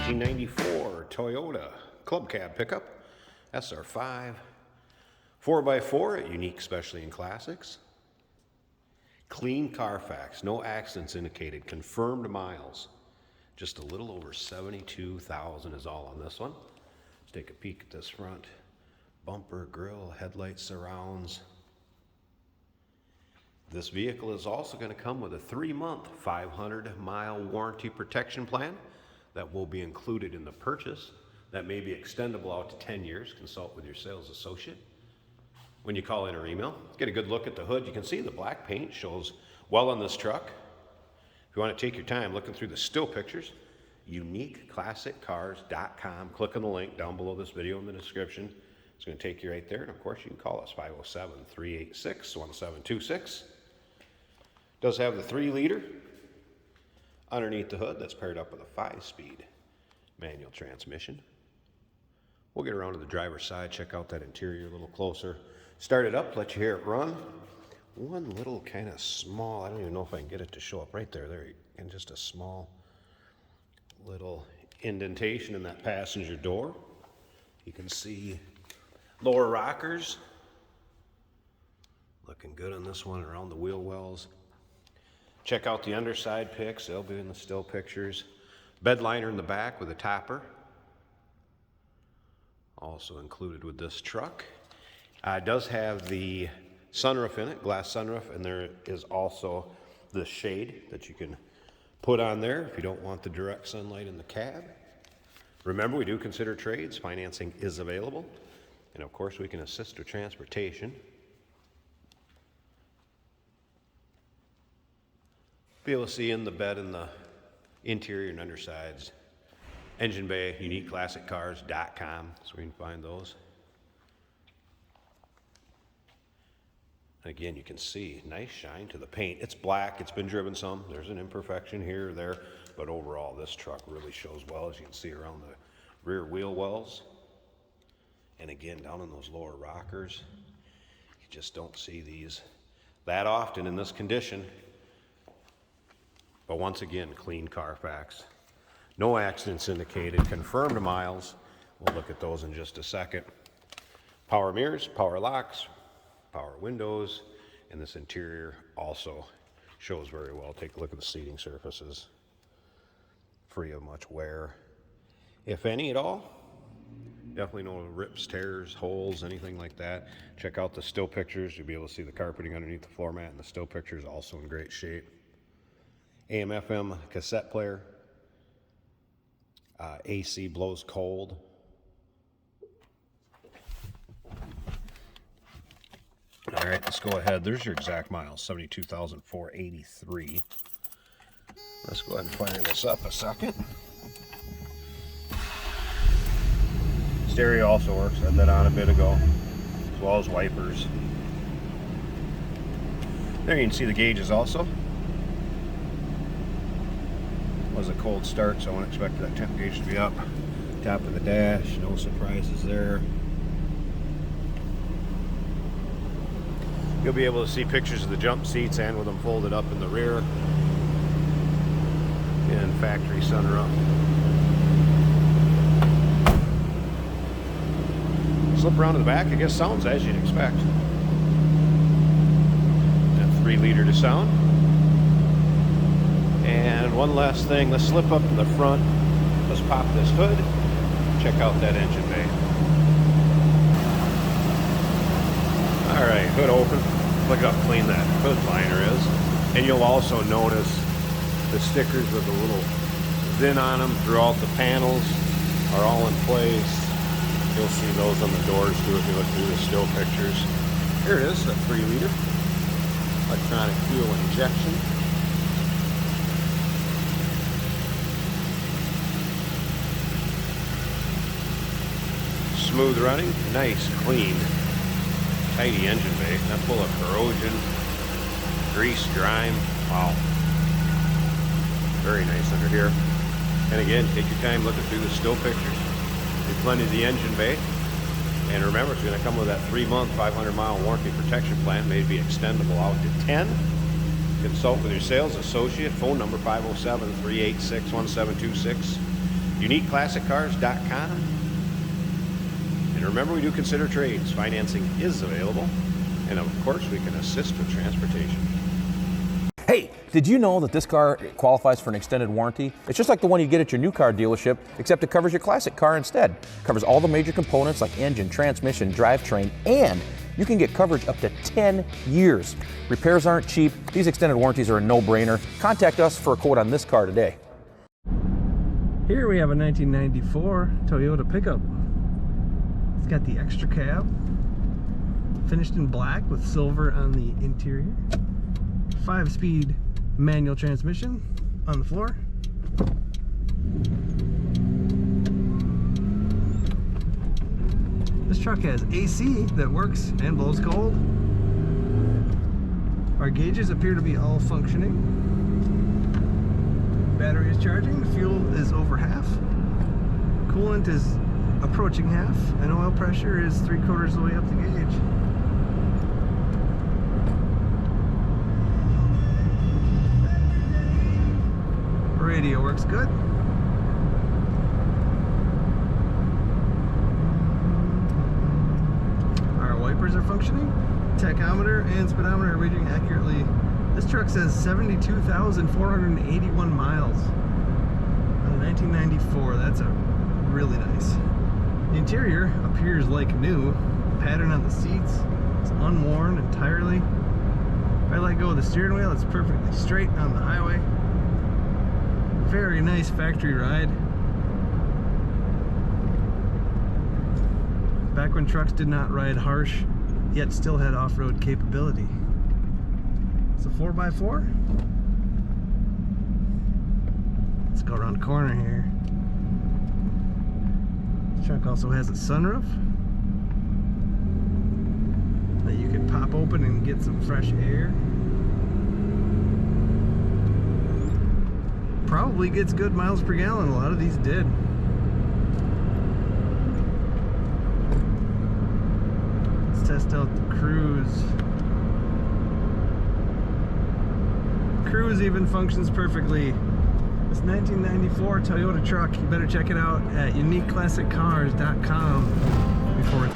1994 Toyota Club Cab pickup, SR5, 4x4 at Unique Specialty and Classics. Clean Carfax, no accidents indicated, confirmed miles. Just a little over 72,000 is all on this one. Let's take a peek at this front. Bumper, grille, headlights, surrounds. This vehicle is also going to come with a 3-month, 500-mile warranty protection plan that will be included in the purchase. That may be extendable out to 10 years. Consult with your sales associate when you call in or email. Get a good look at the hood. You can see the black paint shows well on this truck. If you want to take your time looking through the still pictures, uniqueclassiccars.com. Click on the link down below this video in the description. It's going to take you right there. And of course, you can call us 507-386-1726. Does have the 3-liter underneath the hood that's paired up with a 5-speed manual transmission. We'll get around to the driver's side, check out that interior a little closer. Start it up, let you hear it run. One little kind of small, I don't even know if I can get it to show up right there. There, and just a small little indentation in that passenger door. You can see lower rockers. Looking good on this one around the wheel wells. Check out the underside pics, they'll be in the still pictures. Bed liner in the back with a topper. Also included with this truck. It does have the sunroof in it, glass sunroof, and there is also the shade that you can put on there if you don't want the direct sunlight in the cab. Remember, we do consider trades. Financing is available. And of course, we can assist with transportation. Be able to see in the bed and the interior and undersides. Engine bay, uniqueclassiccars.com, so we can find those. Again, you can see nice shine to the paint. It's black, it's been driven some. There's an imperfection here or there, but overall this truck really shows well, as you can see around the rear wheel wells. And again, down in those lower rockers, you just don't see these that often in this condition. But once again, clean Carfax. No accidents indicated, confirmed miles. We'll look at those in just a second. Power mirrors, power locks, power windows, and this interior also shows very well. Take a look at the seating surfaces. Free of much wear, if any at all. Definitely no rips, tears, holes, anything like that. Check out the still pictures. You'll be able to see the carpeting underneath the floor mat, and the still pictures also in great shape. AM/FM cassette player. AC blows cold. All right, let's go ahead. There's your exact miles, 72,483. Let's go ahead and fire this up a second. Stereo also works. I had that on a bit ago, as well as wipers. There you can see the gauges also. Was a cold start, so I wouldn't expect that temp gauge to be up. Top of the dash, no surprises there. You'll be able to see pictures of the jump seats and with them folded up in the rear. And factory sunroof. Slip around to the back, I guess sounds as you'd expect. That 3-liter to sound. And one last thing, let's slip up to the front. Let's pop this hood. Check out that engine bay. All right, hood open. Look how clean that hood liner is. And you'll also notice the stickers with the little VIN on them throughout the panels are all in place. You'll see those on the doors too if you look through the still pictures. Here it is, a 3-liter electronic fuel injection. Smooth running, nice, clean, tidy engine bay. Not full of corrosion, grease, grime. Wow. Very nice under here. And again, take your time looking through the still pictures. There's plenty of the engine bay. And remember, it's going to come with that 3-month, 500-mile warranty protection plan, may be extendable out to 10. Consult with your sales associate. Phone number 507-386-1726. UniqueClassicCars.com. And remember, we do consider trades. Financing is available. And of course, we can assist with transportation. Hey, did you know that this car qualifies for an extended warranty? It's just like the one you get at your new car dealership, except it covers your classic car instead. It covers all the major components like engine, transmission, drivetrain, and you can get coverage up to 10 years. Repairs aren't cheap. These extended warranties are a no-brainer. Contact us for a quote on this car today. Here we have a 1994 Toyota pickup. It's got the Xtra cab, finished in black with silver on the interior. 5-speed manual transmission on the floor. This truck has AC that works and blows cold. Our gauges appear to be all functioning. Battery is charging, fuel is over half. Coolant is approaching half, and oil pressure is 3/4 of the way up the gauge. Radio works good. Our wipers are functioning. Tachometer and speedometer are reading accurately. This truck says 72,481 miles on a 1994. That's a really nice. The interior appears like new. Pattern on the seats. It's unworn entirely. If I let go of the steering wheel, it's perfectly straight on the highway. Very nice factory ride. Back when trucks did not ride harsh, yet still had off-road capability. It's a 4x4. Let's go around the corner here. This truck also has a sunroof that you can pop open and get some fresh air. Probably gets good miles per gallon. A lot of these did. Let's test out the cruise. Cruise even functions perfectly. This 1994 Toyota truck, you better check it out at UniqueClassicCars.com before it's